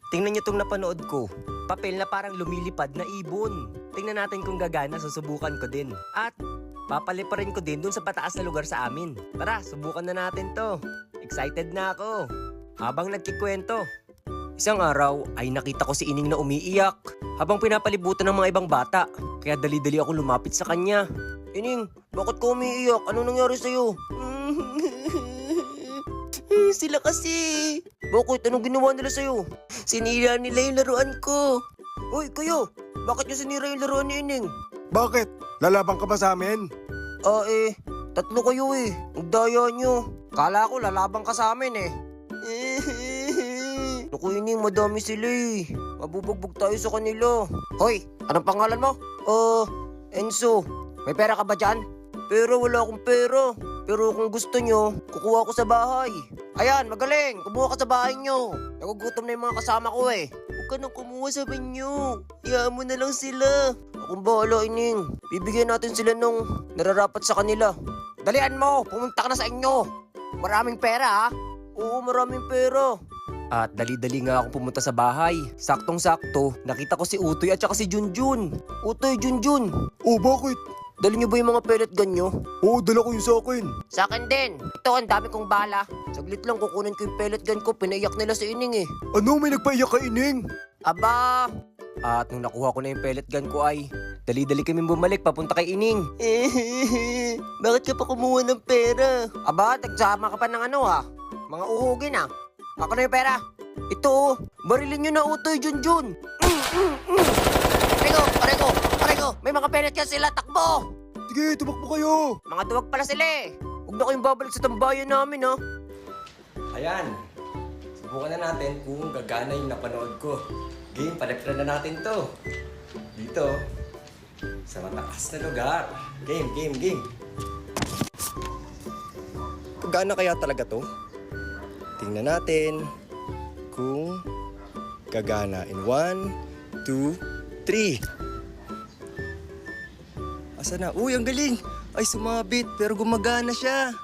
Tingnan nyo itong napanood ko. Papel na parang lumilipad na ibon. Tingnan natin kung gagana, susubukan ko din. At papaliparin ko din dun sa pataas na lugar sa amin. Tara, subukan na natin to. Excited na ako. Habang nagkikwento, isang araw ay nakita ko si Ining na umiiyak habang pinapalibutan ng mga ibang bata. Kaya dali-dali ako lumapit sa kanya. Ining, bakit ka umiiyak? Anong nangyari sa'yo? Sila kasi. Bakit? Anong ginawa nila sa'yo? Sinira nila yung laruan ko. Uy, kayo! Bakit nyo sinira yung laruan ni Ining? Bakit? Lalaban ka ba sa amin? Tatlo kayo eh. Ang daya nyo. Kala ko lalabang ka sa amin eh. Naku Ining, madami sila eh. Mabubugbog tayo sa kanila. Hoy, anong pangalan mo? Enzo. May pera ka ba dyan? Pero wala akong pera. Pero kung gusto nyo, kukuha ko sa bahay. Ayan, magaling. Kumuha ka sa bahay nyo. Nagugutom na yung mga kasama ko eh. Huwag ka nang kumuha sa banyo. Hayaan mo na lang sila. Akong bahala, Ining. Bibigyan natin sila nung nararapat sa kanila. Dalian mo, pumunta ka na sa inyo. Maraming pera ha? Oo, maraming pera. At dali-dali nga akong pumunta sa bahay. Saktong-sakto, nakita ko si Utoy at saka si Junjun. Utoy, Junjun. Oh, bakit? Dali nyo ba yung mga pellet gun nyo? Oo, dala ko yung sa akin. Sa akin din. Ito, ang dami kong bala. Saglit lang, kukunin ko yung pellet gun ko. Pinaiyak nila si Ining eh. Ano, may nagpaiyak kay Ining? Aba! At nung nakuha ko na yung pellet gun ko ay dali-dali kami bumalik papunta kay Ining. Bakit ka pa kumuha ng pera? Aba, nagsama ka pa ng ano ah. Mga uhugin ah. Ako na yung pera. Ito, barilin nyo na Utoy, Junjun. Arego, may mga pellet gun sila, takbo! Sige, tumakbo kayo. Mga duwag pala sila eh. Huwag na kayong babalik sa tambayan namin ha. Ayan. Subukan na natin kung gagana yung napanood ko. Game, palagran na natin to. Dito. Sa mataas na lugar. Game. Gagana kaya talaga to? Tingnan natin kung gagana in 1, 2, 3. Asa na? Uy, ang galing! Ay, sumabit pero gumagana siya.